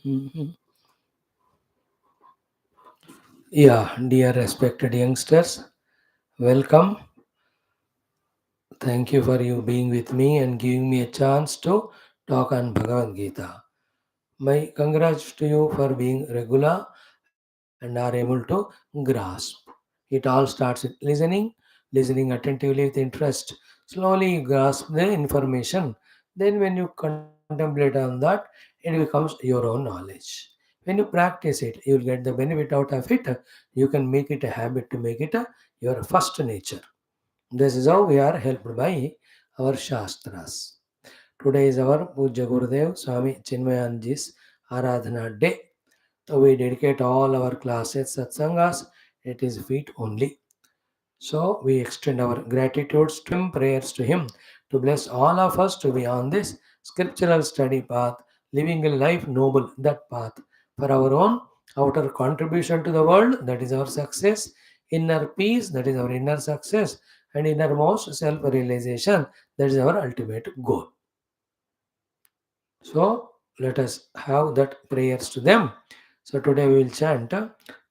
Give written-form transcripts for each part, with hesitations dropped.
Mhm. Yeah, dear respected youngsters, welcome. Thank you for you being with me and giving me a chance to talk on Bhagavad Gita. My congrats to you for being regular and are able to grasp. It all starts with listening attentively with interest. Slowly you grasp the information. Then when you contemplate on that, it becomes your own knowledge. When you practice it, you will get the benefit out of it. You can make it a habit to make it your first nature. This is how we are helped by our Shastras. Today is our Puja Gurudev Swami Chinmayanji's Aradhana Day. So we dedicate all our classes, satsangas, at his feet only. So we extend our gratitudes to him, prayers to him, to bless all of us to be on this scriptural study path, living a life noble, that path, for our own outer contribution to the world, that is our success, inner peace, that is our inner success, and innermost self realization, that is our ultimate goal. So let us have that prayers to them. So today we will chant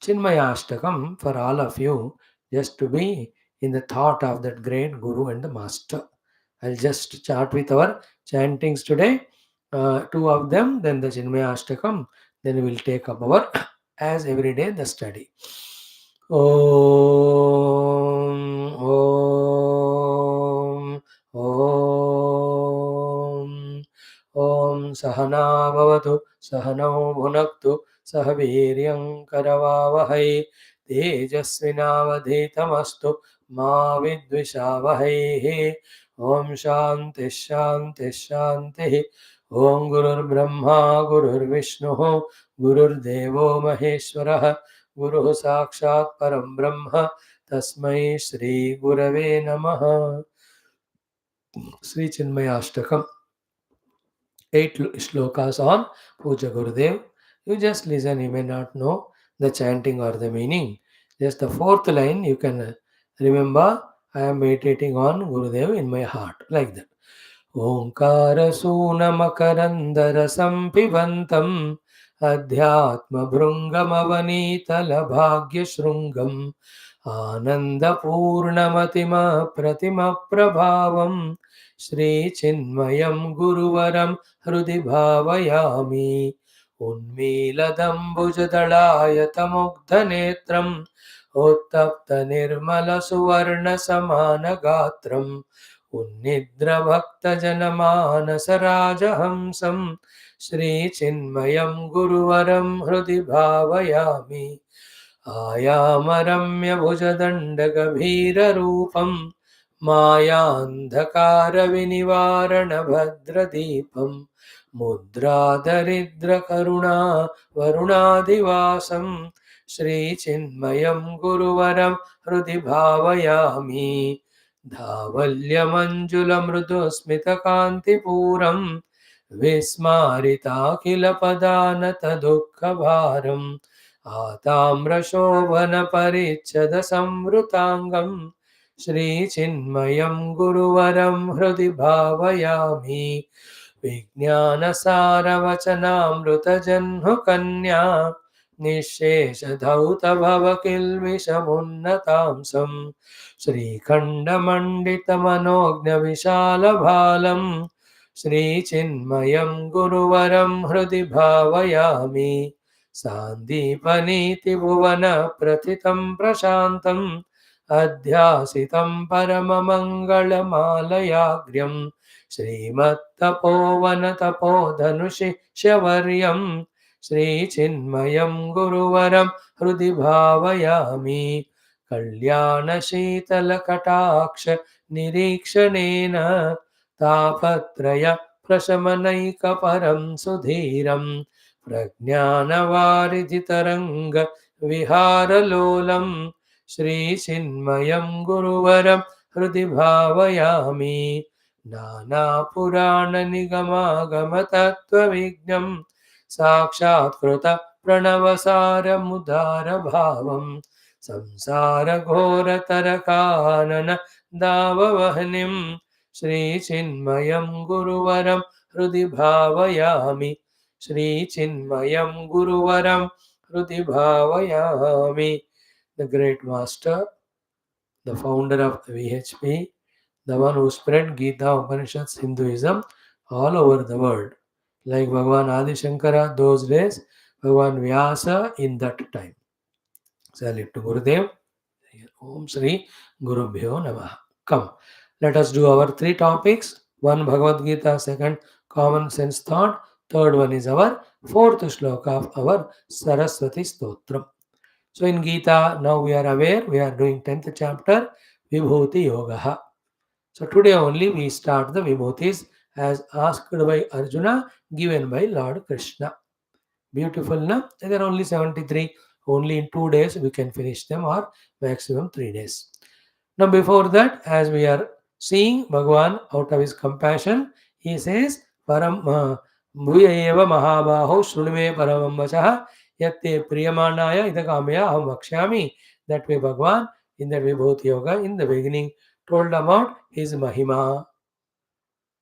Chinmaya Ashtakam for all of you, just to be in the thought of that great Guru and the Master. I'll just chant with our chantings today, two of them, then the Chinmaya Ashtakam, then we will take up our, as every day, the study. Om, Om, Om. ॐ सहना भवतु सहनौ भुनक्तु सह वीर्यं करवावहै तेजस्विनावधीतमस्तु मा विद्विषावहैः ॐ शान्तिः शान्तिः शान्तिः ॐ गुरुर्ब्रह्मा गुरुर्विष्णुः गुरुर्देवो महेश्वरः गुरुः साक्षात् परं ब्रह्म तस्मै श्रीगुरवे नमः. श्रीचिन्मयाष्टकम्. 8 shlokas on Puja Gurudev. You just listen, you may not know the chanting or the meaning. Just the fourth line you can remember. I am meditating on Gurudev in my heart, like that. Omkara Sunamakarandara Pibantam Adhyatma Bhrungamavanital Bhagya Shrungam Ananda Purnamatima Pratima Prabhavam Shri Chinmayam Guruvaram Hrudi Bhavayami Unmiladam Bhujadalayata Netram Uttapta Nirmala Suvarna Samana Gatram उन्निद्रभक्तजनमानसराजहंसं श्रीचिन्मयं गुरुवरं हृदि भावयामि आयामरम्यभुजदण्डगभीररूपं मायान्धकारविनिवारणभद्रदीपं मुद्रादरिद्रकरुणा वरुणादिवासं श्रीचिन्मयं गुरुवरं हृदि भावयामि धावल्यमञ्जुलमृदुस्मितकान्तिपूरं विस्मारिताखिलपदानतदुःखभारम् आताम्रशोभनपरिच्छदसंवृताङ्गं श्रीचिन्मयं गुरुवरं हृदि भावयामि विज्ञानसारवचनामृतजह्नुकन्या निःशेषधौतभवकिल्बिषमुन्नतांसं श्रीखण्डमण्डितमनोज्ञविशालभालं श्रीचिन्मयं गुरुवरं हृदि भावयामि सान्दीपनीतिभुवनप्रथितं प्रशान्तं अध्यासितं परममङ्गलमालयाग्र्यं श्रीमत्तपोवनतपोधनुशिष्यवर्यं श्रीचिन्मयं गुरुवरं हृदि भावयामि कल्याणशीतलकटाक्ष निरीक्षणेन तापत्रय प्रशमनैकपरं सुधीरं प्रज्ञानवारिधितरङ्ग विहारलोलं श्रीचिन्मयं गुरुवरं हृदि भावयामि नानापुराणनिगमागमतत्त्वविज्ञं साक्षात्कृत प्रणवसारमुदारभावं संसारघोरतरकानन दाववह्निं श्रीचिन्मयं गुरुवरं हृदि भावयामि Shri Chinmayam Guruvaram Hruti Bhavayami. The great master, the founder of VHP, the one who spread Gita, Upanishads, Hinduism all over the world. Like Bhagavan Adi Shankara those days, Bhagavan Vyasa in that time. Salute to Gurudev. Om Sri Gurubhyo Namaha. Come, let us do our three topics. One Bhagavad Gita, second common sense thought, third one is our fourth shloka of our Saraswati Stotram. So in Gita, now we are aware, we are doing 10th chapter, Vibhuti Yoga. So today only we start the Vibhutis as asked by Arjuna, given by Lord Krishna. Beautiful, na? There are only 73. Only in 2 days we can finish them, or maximum 3 days. Now, before that, as we are seeing Bhagavan out of his compassion, he says, Param Bhuyayeva Mahabaho Shrunme Paramam Vachaha Yatte Priyamanaya Idakamaya Aham Vakshami. That way, Bhagavan, in the Vibhuti Yoga, in the beginning, told about his Mahima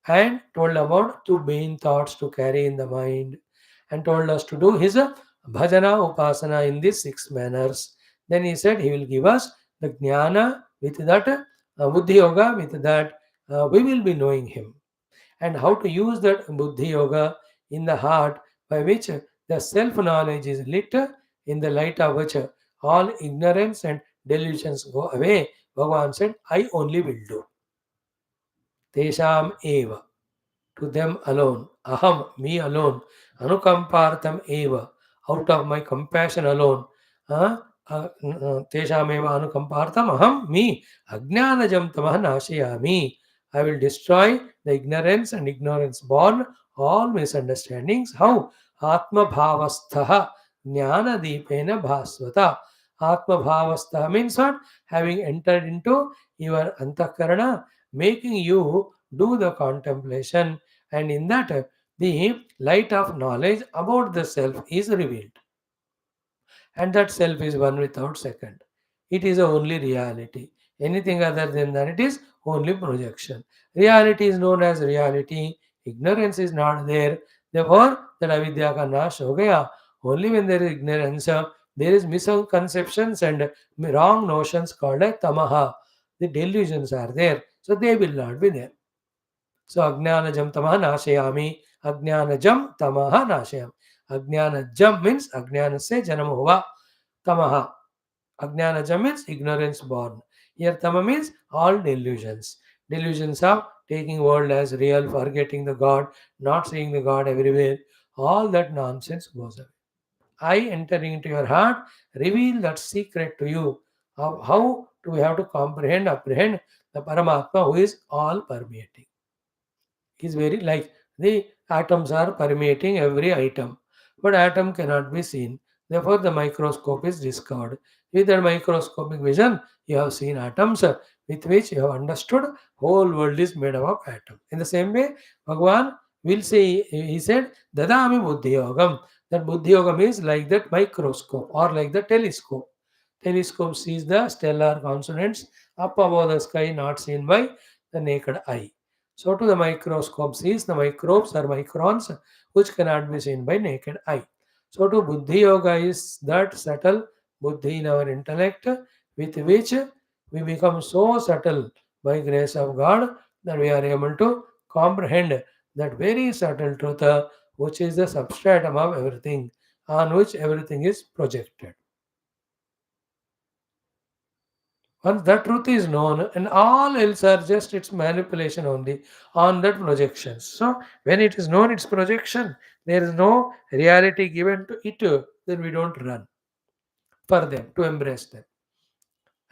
and told about two main thoughts to carry in the mind and told us to do his bhajana upasana in these 6 manners. Then he said he will give us the jnana with that buddhi yoga, with that we will be knowing him, and how to use that buddhi yoga in the heart by which the self knowledge is lit, in the light of which all ignorance and delusions go away. Bhagavan said, I only will do. Tesham eva, to them alone, aham, me alone, anukampartam eva, out of my compassion alone, tesham eva anukampartam aham, me, ajnanajam tamah nashayami. I will destroy the ignorance and ignorance born, all misunderstandings. How? Atma bhavastha jnana deepena bhasvata. Atma bhavastha means what? Having entered into your antakarana, making you do the contemplation, and in that the light of knowledge about the self is revealed, and that self is one without second. It is the only reality. Anything other than that, it is only projection. Reality is known as reality. Ignorance is not there. Therefore, that avidya ka nash ho gaya. Only when there is ignorance, there is misconceptions and wrong notions called as tamaha. The delusions are there, so they will not be there. So Ajnanajam Tamaha Nashayami. Ajnanajam Tamaha Nashayam. Ajnanajam means Ajnanasya Janam Huva. Tamaha. Ajnanajam means ignorance born. Here Tama means all delusions. Delusions of taking world as real, forgetting the God, not seeing the God everywhere. All that nonsense goes away. I entering into your heart, reveal that secret to you. How do we have to comprehend, apprehend the Paramatma who is all permeating? Is very like the atoms are permeating every item, but atom cannot be seen. Therefore, the microscope is discovered. With that microscopic vision, you have seen atoms, with which you have understood whole world is made up of atom. In the same way, Bhagavan will say, he said, Dadami Buddhi Yogam. That Buddhi Yogam is like that microscope or like the telescope. Telescope sees the stellar consonants up above the sky, not seen by the naked eye. So to the microscope sees the microbes or microns which cannot be seen by naked eye. So to Buddhi Yoga is that subtle Buddhi in our intellect with which we become so subtle by grace of God that we are able to comprehend that very subtle truth which is the substratum of everything, on which everything is projected. Once that truth is known, and all else are just its manipulation only on that projection. So when it is known its projection, there is no reality given to it, then we don't run for them to embrace them.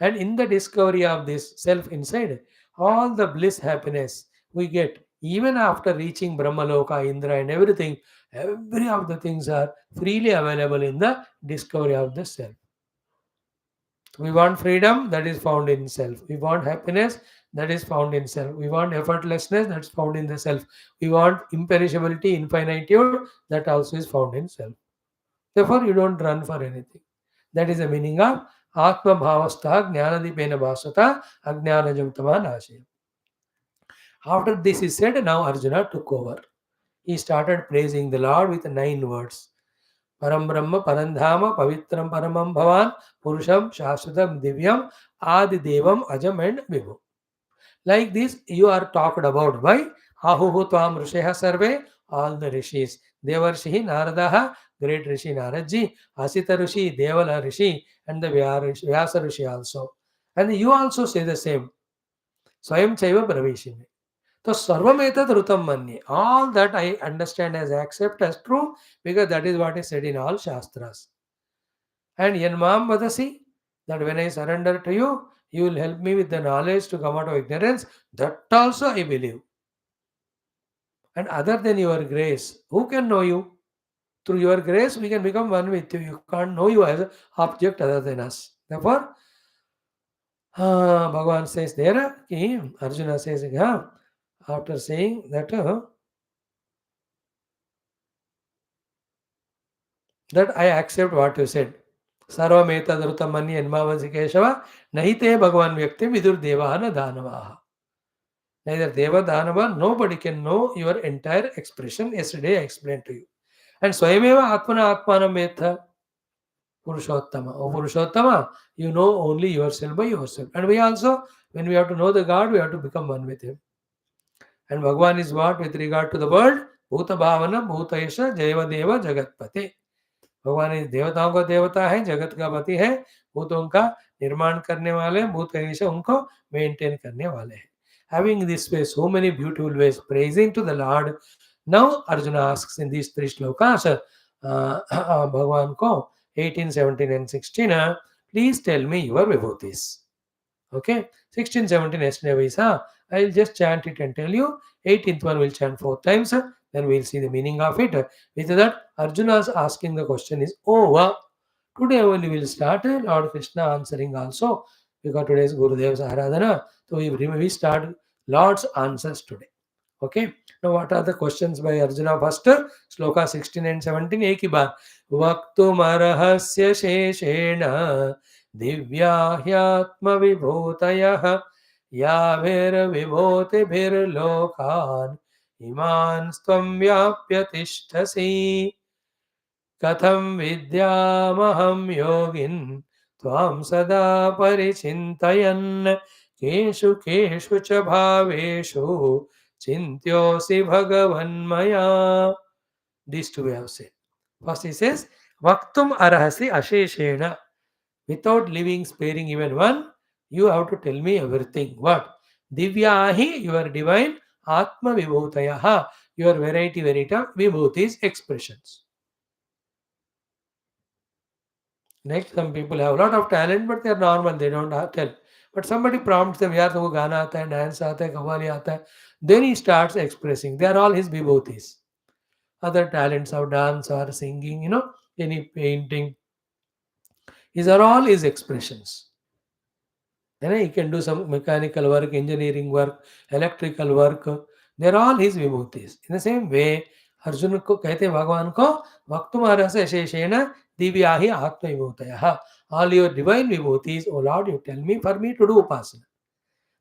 And in the discovery of this self inside, all the bliss happiness we get, even after reaching Brahmaloka, Indra, and everything, every of the things are freely available in the discovery of the self. We want freedom, that is found in self. We want happiness, that is found in self. We want effortlessness, that's found in the self. We want imperishability, infinitude, that also is found in self. Therefore, you don't run for anything. That is the meaning of Atma Bhavastha Jnanadipena Bhasvata Ajnanajam Tama Nashaya. After this is said, now Arjuna took over. He started praising the Lord with 9 words. Param Brahma, Parandhama, Pavitram Paramam Bhavan, Purusham, Shashvatam, Divyam, Adi Devam, Ajam and Vibhu. Like this, you are talked about by Ahuhu Tvam Risheha Sarve, all the rishis. Devarshihi Naradaha, great Rishi Naradji, Asita Rishi, Devala Rishi, and the Vyasa Rishi also. And you also say the same. Swayam Chaiva Praveshime. So Sarvametad Rutam Manye. All that I understand as accept as true because that is what is said in all Shastras. And Yanmam Vadasi, that when I surrender to you, you will help me with the knowledge to come out of ignorance. That also I believe. And other than your grace, who can know you? Through your grace, we can become one with you. You can't know you as an object other than us. Therefore, Bhagavan says there, Arjuna says, after saying that I accept what you said. Sarvameta Dhrutamani Enmavasi Keshava, Nahite Bhagavan Vyakti Vidur Devana Danavaha. Neither Deva Danava, nobody can know your entire expression. Yesterday I explained to you. And Swayameva Atmana Atmanam Vetha Purushottama. Oh Purushottama, you know only yourself by yourself. And we also, when we have to know the God, we have to become one with Him. And Bhagavan is what with regard to the world? Bhuta Bhavana, Bhuta Yesha, Jaiva Deva, Jagatpati. भगवान इस देवताओं का देवता है, जगत का पति है, भूतों का निर्माण करने वाले, भूत उनको मेंटेन करने वाले हैं. Having this way, so many beautiful ways praising to the Lord. Now Arjuna asks in these 3 shlokas, भगवान को 18, 17 and 16, please tell me your vibhutis. Okay, 16, 17 yesterday we saw. I will just chant it and tell you. 18th one will chant 4 times. Then we will see the meaning of it. With that, Arjuna's asking the question is over. Today only we will start Lord Krishna answering also. Because today is Gurudev's Aradhana. So we start Lord's answers today. Okay. Now what are the questions by Arjuna? First, Shloka 16 and 17. एक ही बार. वक्तुमर्हस्य शेषेण दिव्या ह्यात्मविभूतयः याभिर्विभूतिभिर्लोकान् इमान् त्वं व्याप्य तिष्ठसि कथं विद्यामहं योगिन् त्वां सदा परिचिन्तयन् केषु केषु च भावेषु चिन्त्योऽसि भगवन्मया. These two we have said. First he says, Vaktum arahasi asheshena. Without leaving, sparing even one, you have to tell me everything. What? Divyahi, your divine, Atma Vibhutayaha, your variety Vibhutis expressions. Next, some people have a lot of talent, but they are normal, they don't have tell. But somebody prompts them, yaar tumko gana aata hai, dance aata hai, kawali aata hai. Then he starts expressing. They are all his Vibhutis. Other talents of dance or singing, any painting. These are all his expressions. He can do some mechanical work, engineering work, electrical work. They're all his vibhutis. In the same way, Arjuna को कहते भगवान को वक्तुमारः से शेषेण दिव्याहि आत्म विभूतयः. All your divine vibhutis, O Lord, you tell me for me to do upasana.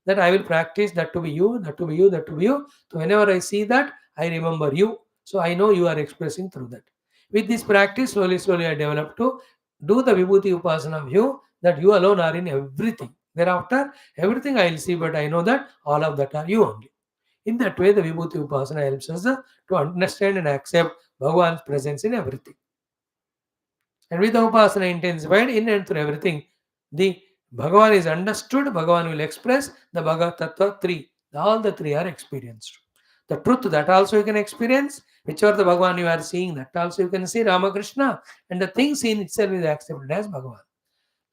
That I will practice that to be you, that to be you, that to be you. So whenever I see that, I remember you. So I know you are expressing through that. With this practice, slowly I develop to do the vibhuti upasana of you, that you alone are in everything. Thereafter, everything I will see, but I know that all of that are you only. In that way, the vibhuti upasana helps us to understand and accept Bhagavan's presence in everything. And with the upasana intensified in and through everything, the Bhagavan is understood, Bhagavan will express, the Bhagavad Tattva 3. All the 3 are experienced. The truth, that also you can experience. Whichever the Bhagavan you are seeing, that also you can see Ramakrishna. And the thing seen itself is accepted as Bhagavan.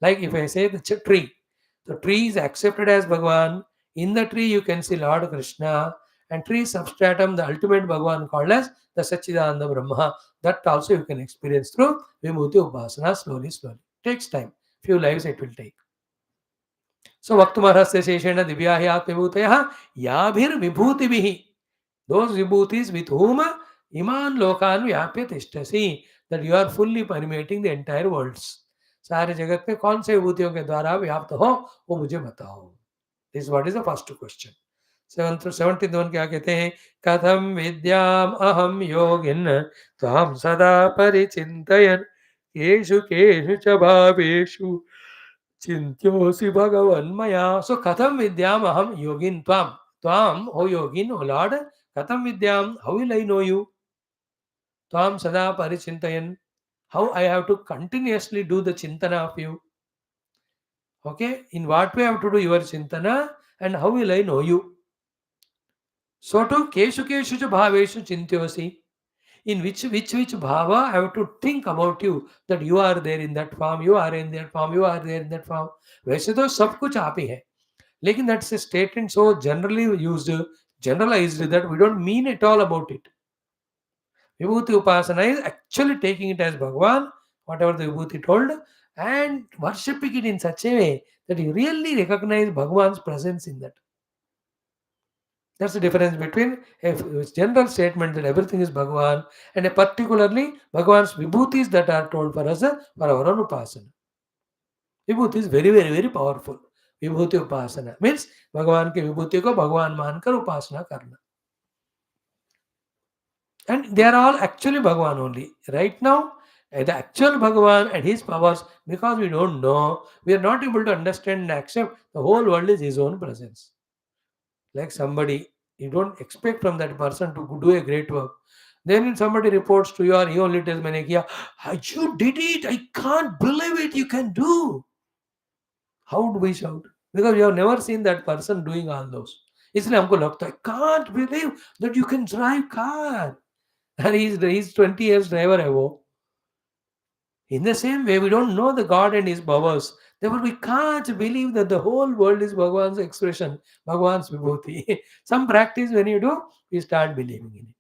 Like if I say the tree. The tree is accepted as Bhagavan. In the tree you can see Lord Krishna. And tree substratum, the ultimate Bhagavan called as the Satchidananda Brahma. That also you can experience through Vibhuti Upasana slowly. Takes time. Few lives it will take. So Vaktumarhasya Sheshena Divyahi Atmivhutayaha Yabhir Vibhutivihi. Those vibhutis with whom Iman Lokan Vyapya Tishtasi. That you are fully permeating the entire worlds. सारे जगत में कौन से विभूतियों के द्वारा व्याप्त हो वो मुझे बताओ. This is what is the first question. 17th one क्या कहते हैं? कथम विद्याम अहम योगिन त्वाम सदा परिचिन्तयन् केषु केषु च भावेषु चिन्त्योऽसि भगवन्मया. So katham vidyam aham yogin tvam. Tvam, O yogin, O Lord, katham vidyam, how will I know you? Tvam sada parichintayan, how I have to continuously do the chintana of you. Okay, in what way I have to do your chintana and how will I know you? So to keshu keshu cha bhaveshu chintyosi. In which bhava I have to think about you, that you are there in that form, you are in that form, you are there in that form. वैसे तो सब कुछ आप ही है, लेकिन that's a statement so generally used, generalized, that we don't mean at all about it. Vibhuti Upasana is actually taking it as Bhagavan, whatever the Vibhuti told, and worshipping it in such a way that you really recognize Bhagavan's presence in that. That's the difference between a general statement that everything is Bhagavan and a particularly Bhagavan's Vibhutis that are told for us for our own Upasana. Vibhuti is very, very, very powerful. Vibhuti Upasana means Bhagavan ke Vibhuti ko Bhagavan mankar Upasana karna. And they are all actually Bhagavan only. Right now, the actual Bhagavan and his powers, because we don't know, we are not able to understand and accept the whole world is his own presence. Like somebody, you don't expect from that person to do a great work. Then somebody reports to you or he only tells me, you did it, I can't believe it, you can do. How do we shout? Because we have never seen that person doing all those. इसलिए हमको लगता है, I can't believe that you can drive car. And he's 20 years driver above. In the same way, we don't know the God and his powers. Therefore, we can't believe that the whole world is Bhagavan's expression, Bhagavan's Vibhuti. Some practice when you do, you start believing in it.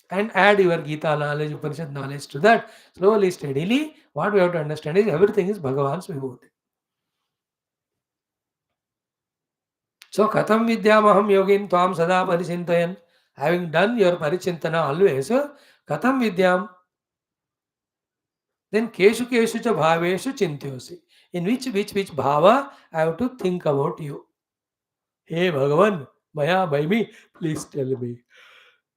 And add your Geetha knowledge, Upanishad knowledge to that. Slowly, steadily, what we have to understand is everything is Bhagavan's Vibhuti. So, Katham Vidyamaham Yogin Tvam Sada Parichintayan. Having done your Parichintana always, Katham Vidyam. Then keshu keshu cha bhaveshu chintyosi. In which bhava I have to think about you. Hey Bhagavan, Maya, by me, please tell me.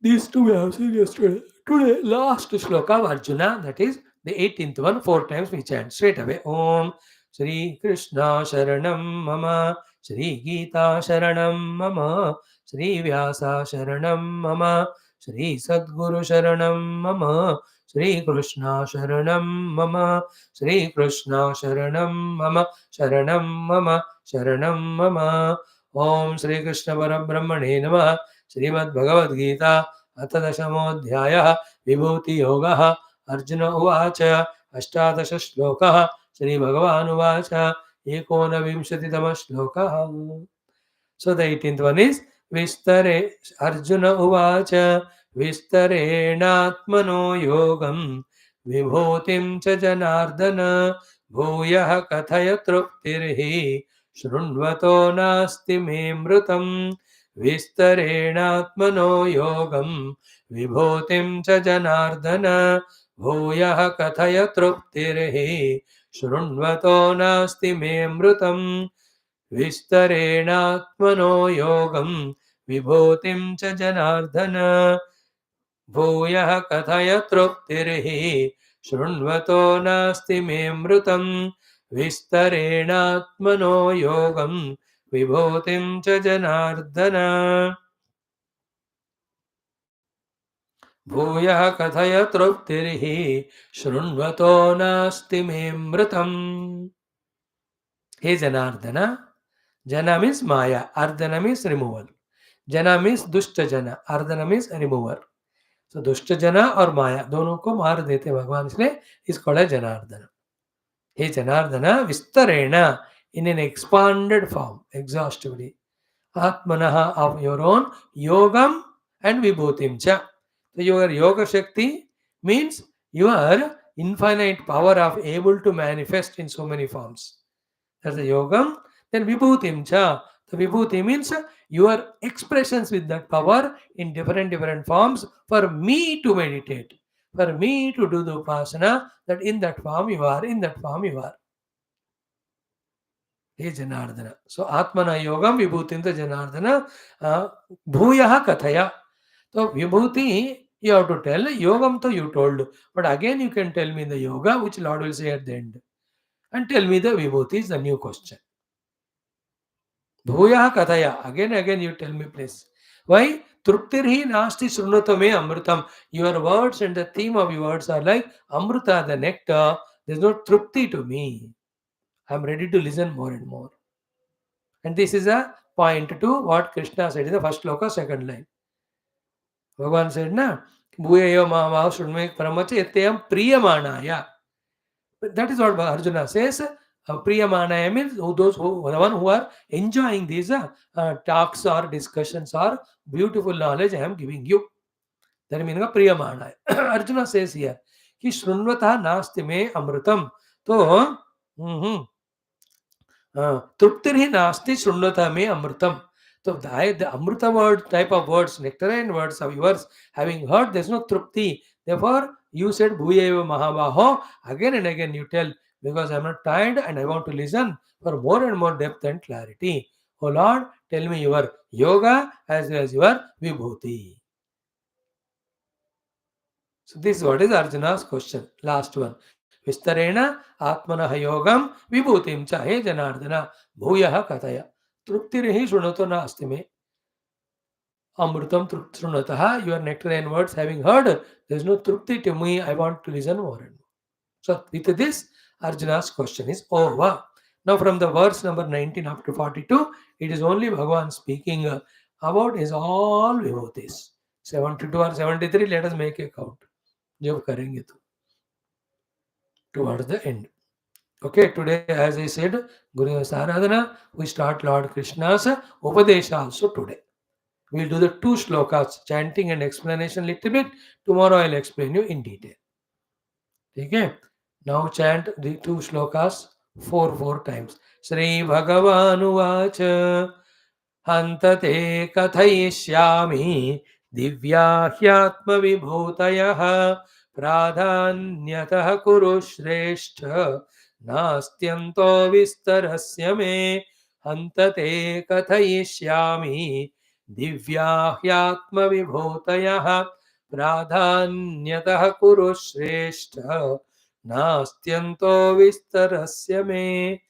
These two we have seen yesterday. Today, last shloka of Arjuna, that is the 18th one, 4 times we chant straight away. Om Shri Krishna Sharanam Mama, Shri Geetha Sharanam Mama, Shri Vyasa Sharanam Mama, Shri Sadguru Sharanam Mama, Shri Krishna Sharanam Mama, Shri Krishna Sharanam Mama, Sharanam Mama, Sharanam Mama. Om Shri Krishna Parabrahmane Namah. Shrimad Bhagavad Gita अथ दशमोऽध्यायः विभूति योगः अर्जुन उवाच अष्टादश श्लोकः श्रीभगवानुवाच एकोनविंशतितमः श्लोकः. So the 18th one is Vistare Arjuna Uvacha Vistarenatmano Yogam Vibhutim cha Janardana Bhuyah Kathaya Truptirhi Shrunvato Nasti Memrutam Vistarenatmano Yogam Vibhutim cha Janardana Bhuyah Kathaya Truptirhi Shrunvato Nasti Memrutam विस्तरेणात्मनो योगं विभूतिं च जनार्दन भूयः कथय तृप्तिर्हि शृण्वतो नास्ति मे मृतं विस्तरेणात्मनो योगं विभूतिं च जनार्दन भूयः कथय तृप्तिर्हि शृण्वतो नास्ति मे मृतं. हे Janardan. Jana means Maya, Ardhana means removal. Jana means Dushta Jana, Ardhana means remover. So Dushta Jana or Maya, दोनों को मार देते भगवान, इसलिए इसको है Janardana. Hey Janardana, Vistarena, in an expanded form, exhaustively. Atmanaha, of your own, Yogam and Vibhutim cha. So your Yoga Shakti means your infinite power of able to manifest in so many forms. That's the Yogam. Then Vibhutim cha. The Vibhuti means your expressions with that power in different forms for me to meditate, for me to do the Upasana, that in that form you are, in that form you are. Hey Janardana. So Atmana Yogam Vibhutinta Janardana Bhuyaha Kathaya. So Vibhuti you have to tell, Yogam to you told. But again you can tell me the yoga which Lord will say at the end. And tell me the Vibhuti is the new question. Bhuyaha Kathaya. Again you tell me please. Why? Truptirhi nasti srunatame amritam. Your words and the theme of your words are like Amrita, the nectar. There's no trupti to me. I'm ready to listen more and more. And this is a point to what Krishna said in the first shloka, second line. Bhagavan said, na, Bhuyayo Mahamaha Shrunme Paramacha Yatyam Priyamanaya. That is what Arjuna says. Priyamanaya means those who, the one who are enjoying these talks or discussions or beautiful knowledge I am giving you. That is meaning of Priyamanaya. Arjuna says here, Ki Shrunvata Nasti Me Amritam. So, Truptirhi nasti shrunvata me amritam. So the amrita word type of words, nectarine words of yours, having heard, there's no trupti. Therefore, you said bhuyeva mahabaho. Again and again you tell, because I'm not tired and I want to listen for more and more depth and clarity. Oh Lord, tell me your yoga as well as your vibhuti. So this is what is Arjuna's question. Last one. Vistarena atmanah yogam vibhutim cha he janardana bhuyah kataya. Truptirihi shrunato nasti me. Amrutam trunataha. Your nectarine words having heard. There is no trupti to me. I want to listen more and more. So with this, Arjuna's question is over. Now from the verse number 19 up to 42, it is only Bhagavan speaking about his all vibhutis. 72 or 73, let us make a count. जब करेंगे तो towards the end. Okay, today as I said, Guru Saradhana, we start Lord Krishna's Upadesha also today. We'll do the 2 shlokas, chanting and explanation little bit. Tomorrow I'll explain you in detail. Okay, now chant the 2 shlokas 4 times. Sri Bhagavanu Vacha Hantate Kathayishyami Divya Hyatma Vibhutayah Pradhanyatah Kuru Shrestha Nastyanto Vistarasya Me Hantate Kathayishyami Divya Hyatma Vibhutayah Pradhanyatah Kuru Shrestha Nastyanto Vistarasya Me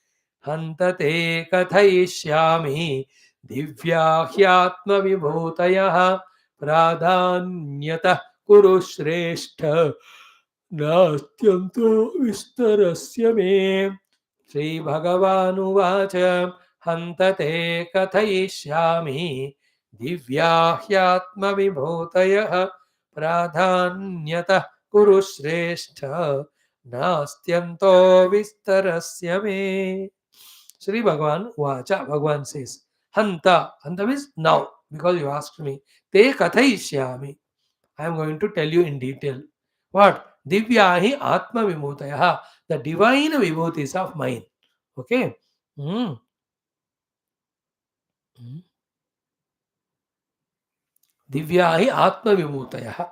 Hantate Kathayishyami Divya Hyatma Vibhutayah Pradhanyatah Kuru Shrestha Nastyanto Vistarasya Me. Sri Bhagavanu Vacha Hantate Kathayishyami Divya Hyatma Vibhutayah Pradhanyatah Kuru Shrestha Nastyanto Vistarasya Me. Sri Bhagavan Vacha, Bhagavan says, Hanta means now, because you asked me. Te kathayishyami. I am going to tell you in detail. What? Divyahi Atma Vimutayaha. The divine vibhutis of mine. Okay? Mm. Divyahi Atma Vimutayaha.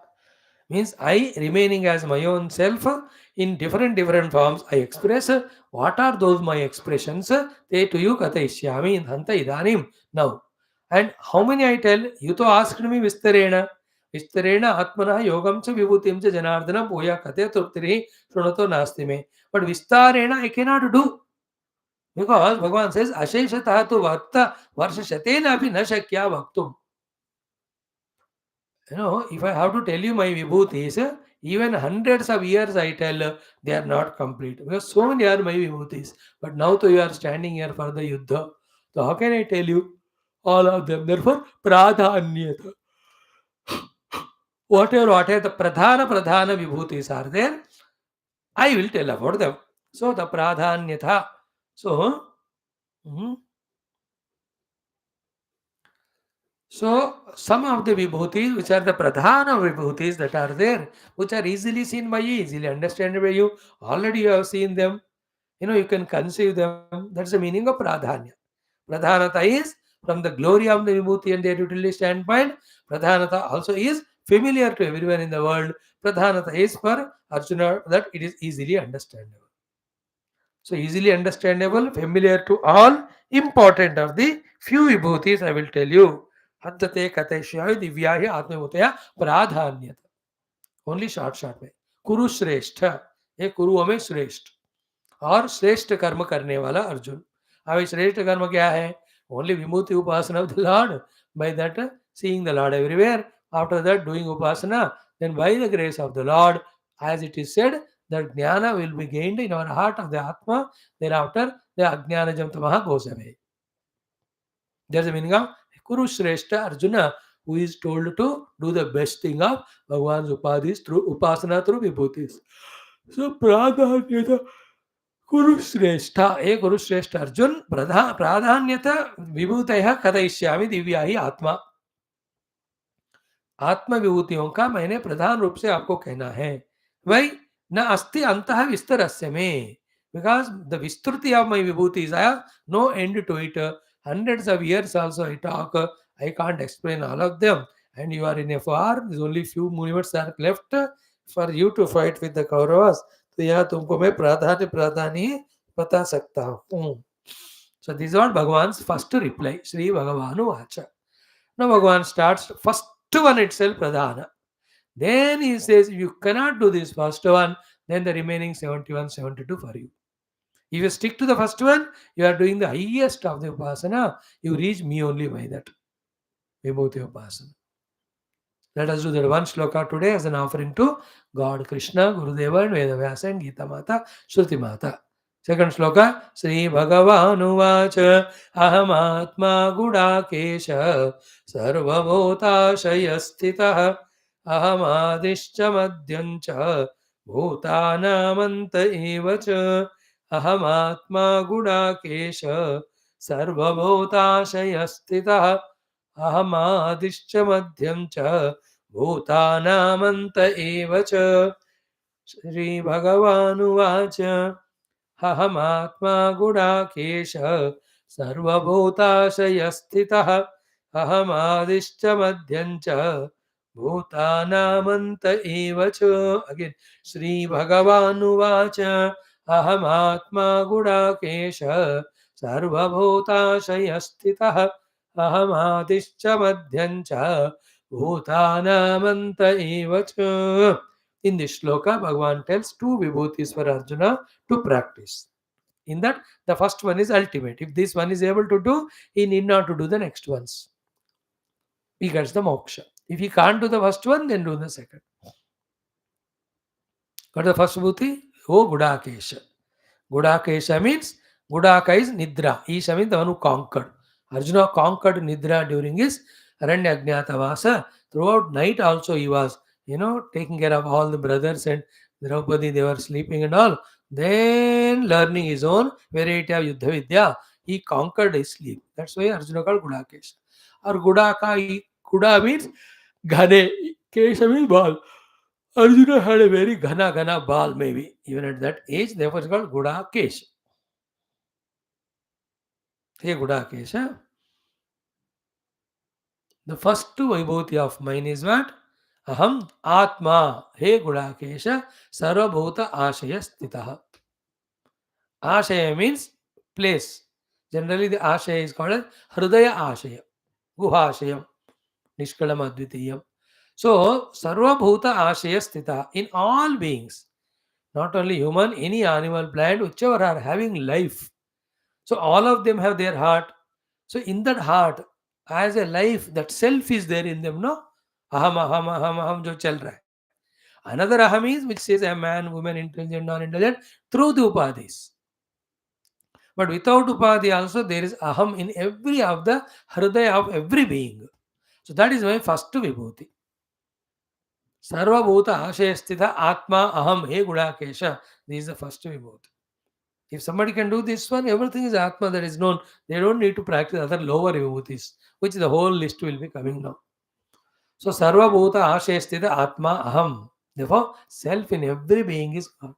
Means I remaining as my own self in different forms I express. What are those my expressions? Te to you kathayishyami in hanta idanim now. And how many I tell? You to asked me vistarena. Vistarena atmana yogam cha vibhutim cha janardana bhuya kathe truptiri shrunato nasti me. But vistarena I cannot do. Because Bhagavan says asheshataha tu varta varshashatena api na shakya bhaktum. If I have to tell you my vibhutis, even hundreds of years I tell they are not complete. Because so many are my vibhutis. But now to you are standing here for the yuddha. So how can I tell you all of them? Therefore, pradhanyata. Whatever the pradhana vibhutis are there, I will tell about them. So the pradhanyata. So, So, some of the vibhutis, which are the pradhana vibhutis that are there, which are easily seen by you, easily understood by you, already you have seen them, you can conceive them. That's the meaning of pradhanya. Pradhanata is from the glory of the vibhuti and their utility standpoint. Pradhanata also is familiar to everyone in the world. Pradhanata is for Arjuna that it is easily understandable. So easily understandable, familiar to all, important of the few vibhutis I will tell you. Haddate kateshyahi divyahi atmavutaya pradhanyata. Only short में. कुरु श्रेष्ठ, ये कुरुओं में श्रेष्ठ और श्रेष्ठ कर्म करने वाला अर्जुन. अब श्रेष्ठ कर्म क्या है? Only vimukti upasana of the Lord, by that seeing the Lord everywhere. After that doing upasana, then by the grace of the Lord, as it is said, that jnana will be gained in our heart of the Atma. Thereafter, the ajnanajam tamaha goes away. There's the meaning of Kuru Shrestha Arjuna, who is told to do the best thing of Bhagavan's upadhis through upasana through vibhutis. So pradhanyata कुरुश्रेष्ठ ए कुरुश्रेष्ठ अर्जुन प्राधान्यता विभूतयः कथयिष्यामि दिव्या ही आत्मा. आत्म विभूतियों का मैंने प्रधान रूप से आपको कहना है. वही न अस्ति अंतः विस्तरस्य में, because the vistriti of my vibhutis I have no end to it. Hundreds of years also I talk, I can't explain all of them, and you are in a war. There's only few minutes are left for you to fight with the Kauravas. तो यह तुमको मैं प्राधान्य प्राधान्य बता सकता हूँ. So this is what Bhagavan's first reply. Shri Bhagavanu Vacha. Now Bhagavan starts first one itself pradhana. Then he says, if you cannot do this first one, then the remaining 71, 72 for you. If you stick to the first one, you are doing the highest of the upasana. You reach me only by that. Vibhuti upasana. Let us do that one shloka today as an offering to God, Krishna, Gurudeva, and Vedavyasa, and Geetha Mata, Shruti Mata. Second shloka, Sri Bhagavanu Vacha, Ahamatma Gudakesha, Sarvabhota Shayastita, Ahamadishcha Madhyancha, Bhutanamanta Evacha, Ahamatma Gudakesha, Sarvabhota Shayastita, अहमादिश्च मध्यम च भूतानामन्त एव च. श्रीभगवानुवाच अहमात्मा गुडाकेश सर्वभूताशयस्थितः अहमादिश्च मध्यं च भूतानामन्त एव च. Again श्रीभगवानुवाच अहमात्मा गुडाकेश सर्वभूताशयस्थितः अहमादिश्च मध्यं च भूतानामन्त एव च. In this shloka, Bhagavan tells two vibhutis for Arjuna to practice. In that, the first one is ultimate. If this one is able to do, he need not to do the next ones. He gets the moksha. If he can't do the first one, then do the second. Got the first vibhuti? Oh, Gudakesha. Gudakesha means, Gudaka is Nidra. Isha means the one who conquered. Arjuna conquered Nidra during his Aranyajnatavasa. Throughout night also he was, taking care of all the brothers and Draupadi, they were sleeping and all. Then learning his own variety of Yuddha Vidya, he conquered his sleep. That's why Arjuna called Gudakesha. Or Gudaka, Guda means Ghane, Kesha means ball. Arjuna had a very ghana ball maybe, even at that age, therefore it's called Gudakesha. Hey Gudakesha. The first vibhuti of mine is what? Aham Atma. Hey Gudakesha. Sarvabhuta Ashaya Stitaha. Ashaya means place. Generally the Ashaya is called as Hridaya Ashaya. Guhashayam. Nishkalam Advitiyam. So Sarvabhuta Ashaya Stita. In all beings. Not only human, any animal, plant, whichever are having life. So all of them have their heart. So in that heart, as a life, that self is there in them, no? Aham, aham, aham, aham, jo chal raha hai. Another aham is which says a man, woman, intelligent, non-intelligent, through the upadhis. But without upadhi also, there is aham in every of the hridaya of every being. So that is my first vibhuti. Sarva bhuta ashayastita atma aham he gudakesha. This is the first vibhuti. If somebody can do this one, everything is Atma that is known. They don't need to practice other lower vibhutis, which the whole list will be coming now. So, Sarva Bhuta Ashayastita Atma Aham. Therefore, self in every being is God.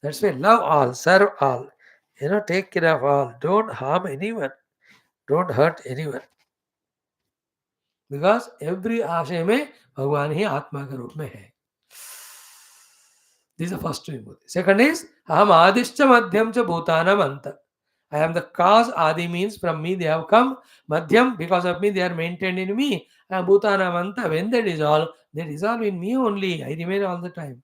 That's why love all, serve all. Take care of all. Don't harm anyone. Don't hurt anyone. Because every आशय में भगवान ही आत्मा के रूप में है. This is the first vibhuti. Second is aham adishcha madhyam cha bhutanam anta. I am the cause. Adi means from me they have come. Madhyam, because of me they are maintained in me. And bhutanam anta, when they dissolve in me only. I remain all the time.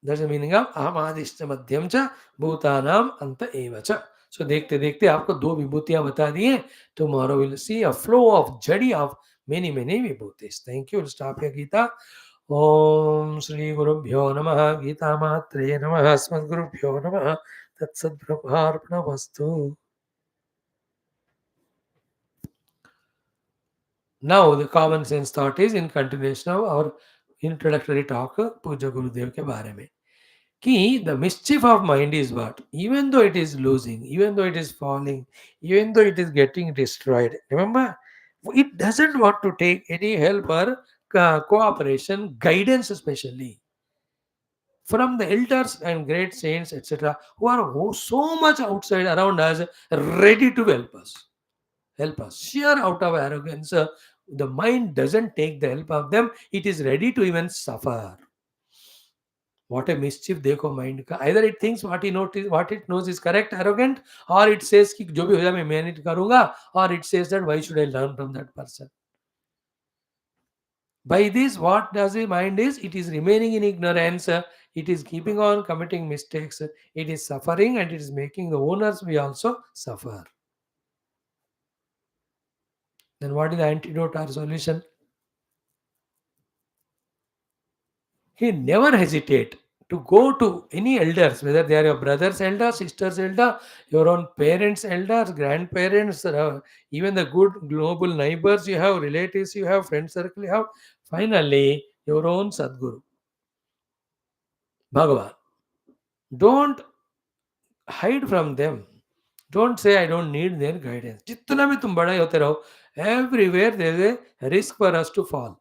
That's the meaning of aham adishcha madhyam cha bhutanam anta eva cha. So देखते देखते आपको दो विभूतियां बता दिए. Tomorrow we'll see a flow of jadi of many vibhutis. Thank you. We'll stop here, Geetha. ओम श्री गुरुभ्यो नमः. गीता मात्रे नमः. अस्मद्गुरुभ्यो नमः. तत्सद्ब्रह्मार्पणमस्तु. Now the common sense thought is in continuation of our introductory talk पूज्य गुरुदेव के बारे में कि the mischief of mind is what? Even though it is losing, even though it is falling, even though it is getting destroyed, remember, it doesn't want to take any help or cooperation, guidance especially from the elders and great saints, etc., who are so much outside around us, ready to help us. Help us. Sheer out of arrogance, the mind doesn't take the help of them, it is ready to even suffer. What a mischief देखो mind का. Either it thinks what it knows is correct, arrogant, or it says कि जो भी हो जाए मैं manage करूंगा, or it says that why should I learn from that person. By this, what does the mind is? It is remaining in ignorance. It is keeping on committing mistakes. It is suffering, and it is making the owners we also suffer. Then what is the antidote or solution? He never hesitate to go to any elders, whether they are your brother's elder, sister's elder, your own parents' elders, grandparents, even the good global neighbors you have, relatives you have, friend circle you have. Finally, your own Sadguru, Bhagavan. Don't hide from them. Don't say I don't need their guidance. जितना भी तुम बड़े होते रहो, everywhere there is a risk for us to fall.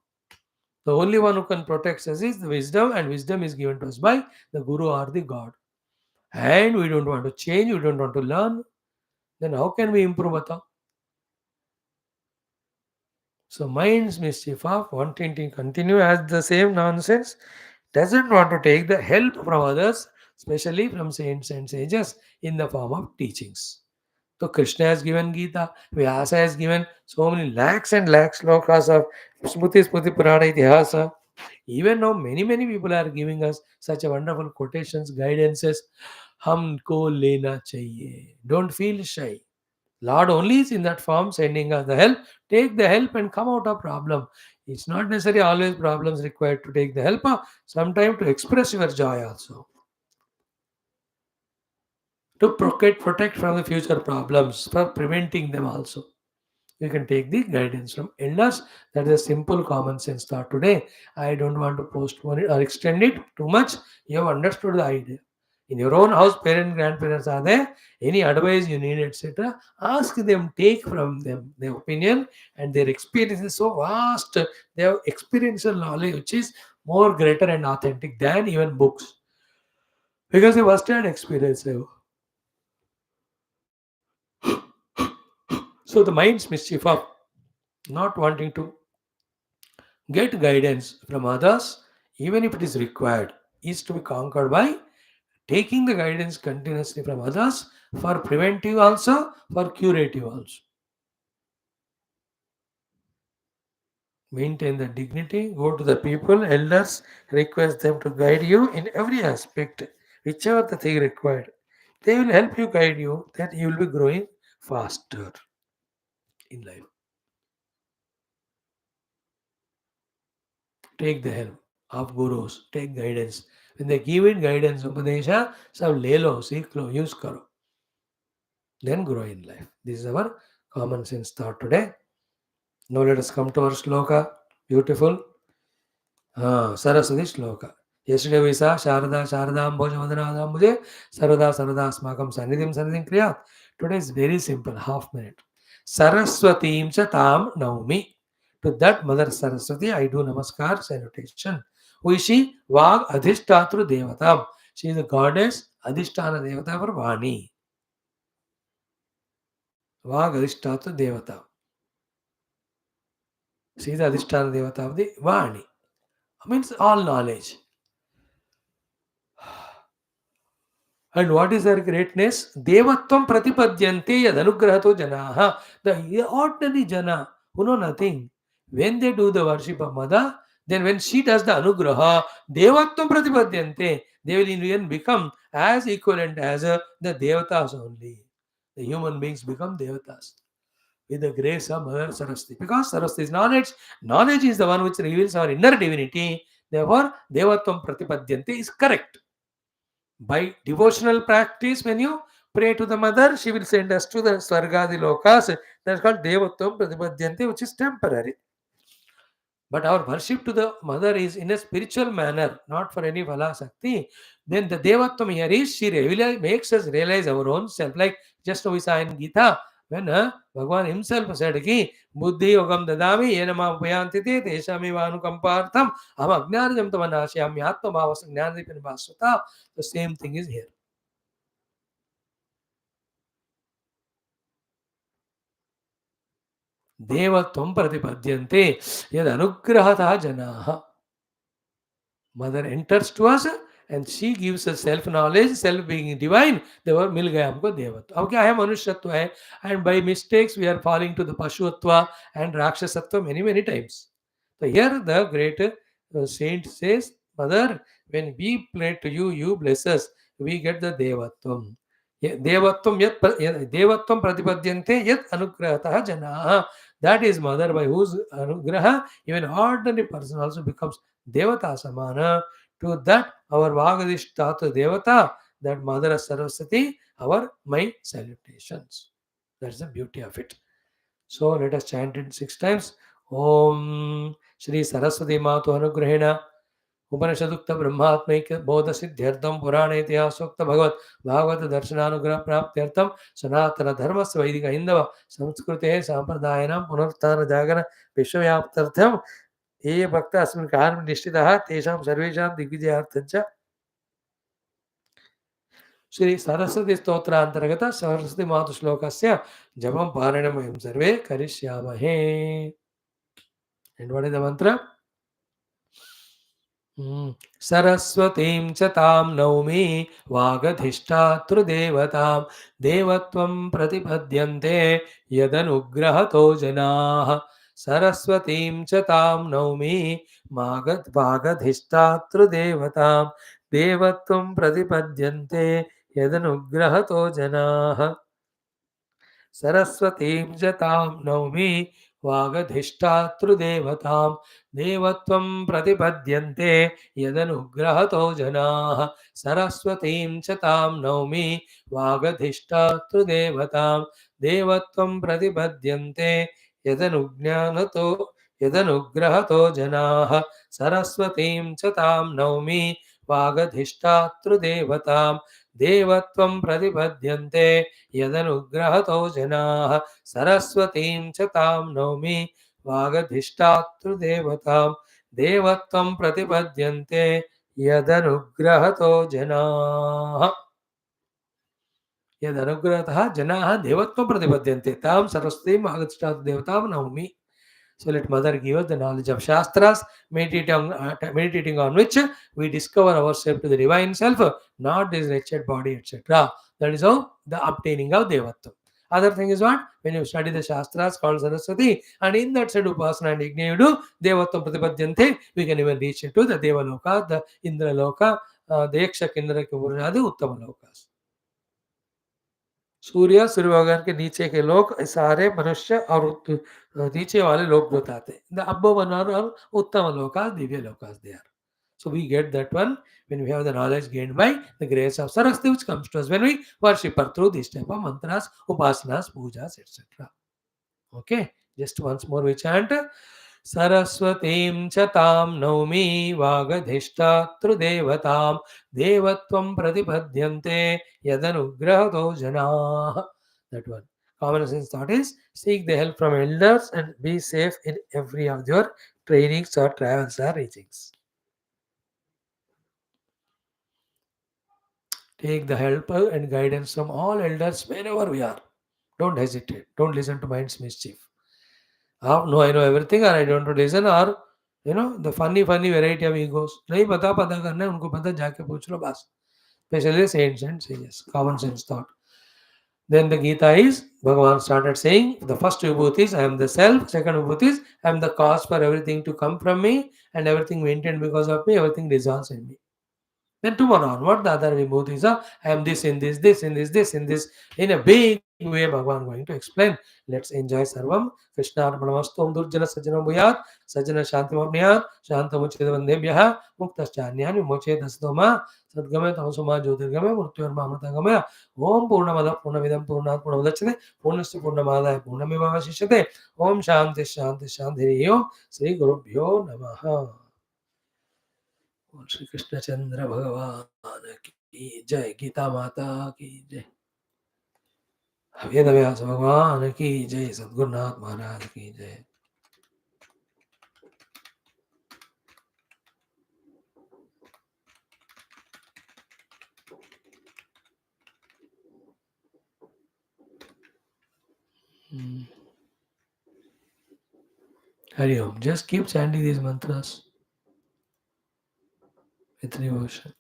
The only one who can protect us is the wisdom, and wisdom is given to us by the Guru or the God. And we don't want to change, we don't want to learn. Then how can we improve at all? So mind's mischief of wanting to continue as the same nonsense, doesn't want to take the help from others, especially from saints and sages in the form of teachings. So Krishna has given Geetha, Vyasa has given so many lakhs and lakhs slokas of Smruti Purana Itihasa. Even now, many people are giving us such a wonderful quotations, guidances. Humko lena chahiye. Don't feel shy. Lord only is in that form sending us the help. Take the help and come out of problem. It's not necessarily always problems required to take the help. Sometimes to express your joy also. To protect from the future problems, for preventing them also. You can take the guidance from elders. That is a simple common sense thought today. I don't want to postpone it or extend it too much. You have understood the idea. In your own house, parents, grandparents are there. Any advice you need, etc., ask them, take from them their opinion, and their experience is so vast. They have experiential knowledge which is more greater and authentic than even books. Because they must have experience. So the mind's mischief of not wanting to get guidance from others, even if it is required, is to be conquered by taking the guidance continuously from others for preventive also, for curative also. Maintain the dignity, go to the people, elders, request them to guide you in every aspect, whichever the thing required. They will help you guide you, that you will be growing faster in life. Take the help of gurus, take guidance. When they give it guidance, upadesha, sab le lo, seek lo, use karo. Then grow in life. This is our common sense thought today. Now let us come to our shloka. Beautiful. Saraswati shloka. Yesterday we saw Sharada, Sharadam, Bhojavadana, Muje, Sarada, Sarada, Smakam, Sanidhim, Kriyat. Today is very simple, half minute. Saraswatim Chatam Naumi. To that Mother Saraswati, I do namaskar, salutation. Who is she? Vag Adhishtatru Devatam. She is the goddess Adhishtana Devata for Vani. Vag Adhishtatra Devata. She is the Adhisthana Devata of the Vani. means all knowledge. And what is their greatness? Devatvam pratipadyante yadanugrahato janaha. The ordinary jana who know nothing, when they do the worship of mother, then when she does the anugraha, devatvam pratipadyante, they will in the end become as equivalent as the devatas only. The human beings become devatas with the grace of Mother Saraswati. Because Saraswati is knowledge, knowledge is the one which reveals our inner divinity. Therefore, devatvam pratipadyante is correct. By devotional practice, when you pray to the mother, she will send us to the Swargadi Lokas. That's called Devatvam Pratipadyante, which is temporary. But our worship to the mother is in a spiritual manner, not for any Vala Sakti. Then the Devatvam here is she makes us realize our own self. Like just now we saw in Geetha, when Bhagavan himself said ki Buddhi Yogam Dadami Yenama Upayantite Teshami Vanukampartham Am Agnanajam Tamanashyami Atma Bhavas Gnanadipin Vaswata. The same thing is here. Devatvam Pratipadyante Yad Anugrahata Janaha. Mother enters to us and she gives us self knowledge, self being divine. देवर मिल गया हमको देवत्व. अब क्या है मनुष्यत्व है and by mistakes we are falling to the pashutva and rakshasatva many times. So here the great saint says, Mother, when we pray to you, you bless us, we get the devatvam. Devatvam pratipadyante yat anugrahatah janaha. That is mother by whose anugraha even ordinary person also becomes Devata Samana. To that, our Vagadishtata Devata, that Mother Saraswati, my salutations. That's the beauty of it. So let us chant it 6 times. Om Shri Saraswati Matu Anugrahena उपनिषदुक्त ब्रह्मात्मैक बोध सिद्ध्यर्थम पुराण इतिहासोक्त भगवत भागवत दर्शनानुग्रह प्राप्त्यर्थम सनातन धर्म वैदिक हिंदव संस्कृते सांप्रदायिनां पुनरुत्थान जागरण विश्वव्याप्त्यर्थम ये भक्त अस्मिन् कार्य निष्ठितः तेषां सर्वेषां दिग्विजयार्थं च श्री सरस्वती स्तोत्रान्तर्गत सरस्वती मातु श्लोकस्य जपं पारायणं वयं सर्वे करिष्यामहे. And what is the mantra? सरस्वतीं च तां नौमि वागधिष्ठातृदेवतां देवत्वं प्रतिपद्यन्ते यदनुग्रहतो जनाः. सरस्वतीं च तां नौमि वागधिष्ठातृदेवतां देवत्वं प्रतिपद्यन्ते यदनुग्रहतो जनाः. सरस्वतीं च तां नौमि वागधिष्ठातृदेवतां देवत्वं प्रतिपद्यन्ते यदनुग्रहतो जनाः. सरस्वतीं च तां नौमि वागधिष्ठातृदेवतां देवत्वं प्रतिपद्यन्ते यदनुग्रहतो जनाः. सरस्वतीं च तां नौमि वागधिष्ठातृदेवतां देवत्वं प्रतिपद्यन्ते यदनुग्रहतो जनाः. सरस्वतीं च तां नौमि वागधिष्ठातृदेवतां देवत्वं प्रतिपद्यन्ते यदनुग्रहतो जनाः. यदनुग्रहतः जनाः देवत्वं प्रतिपद्यन्ते तां सरस्वतीं वागधिष्ठातृदेवतां नौमि. So let Mother give us the knowledge of Shastras, meditating on which we discover ourselves to the divine self, not this wretched body, etc. That is how the obtaining of Devatvam. Other thing is what? When you study the Shastras called Saraswati, and in that said Upasana and Yajna you do, Devatvam Pratipadyante, we can even reach into the Devaloka, the Indra Loka, the Yakshak Indra Kumurja, the Uttama Lokas. सूर्य सूर्य भगवान के नीचे के लोग सारे मनुष्य और नीचे वाले लोग बताते हैं. The above one are uttama lokas, divya lokas they are. So we get that one when we have the knowledge gained by the grace of Saraswati, which comes to us when we worship her through this type of mantras, upasanas, pujas, etc. Okay, just once more we chant. सरस्वतीं च तां नौमि वागधिष्ठातृदेवतां देवत्वं प्रतिपद्यन्ते यदनुग्रहतो जनाः. That one. Common sense thought is seek the help from elders and be safe in every of your trainings or travels or reachings. Take the help and guidance from all elders wherever we are. Don't hesitate. Don't listen to mind's mischief. No, I know everything or I don't listen or the funny variety of egos. नहीं पता करना है उनको पता जाके पूछ लो बस. Especially saints and sages, common sense thought. Then the Gita is, Bhagavan started saying, the first Vibhuti is I am the self, second Vibhuti is I am the cause for everything to come from me and everything maintained because of me, everything dissolves in me. Then tomorrow onward, the other vibhutis are I am this in this, this in this, this in this. In a big way, Bhagavan going to explain. Let's enjoy Sarvam. Krishna Arpanamastu Om Durjana Sajjana Bhuyat, Sajjana Shantimapniyat, Shantamuchidavandebhyaha, Muktaschanyani Moche Dasdoma, Sadgame Tamasuma Jyotirgame, Murtyarma Amritagame, Om Purnamada Purnavidam Purnat Purnavadachane, Purnastu Purnamada Purnameva Shishate, Om Shanti Shanti Shanti Om, Sri Guru Bhyo Namaha. Shri Krishna चंद्र भगवान की जय, गीता माता की जय, वेद व्यास भगवान की जय, सद्गुरुनाथ महाराज की जय. Hari Om. Just keep chanting these mantras with devotion.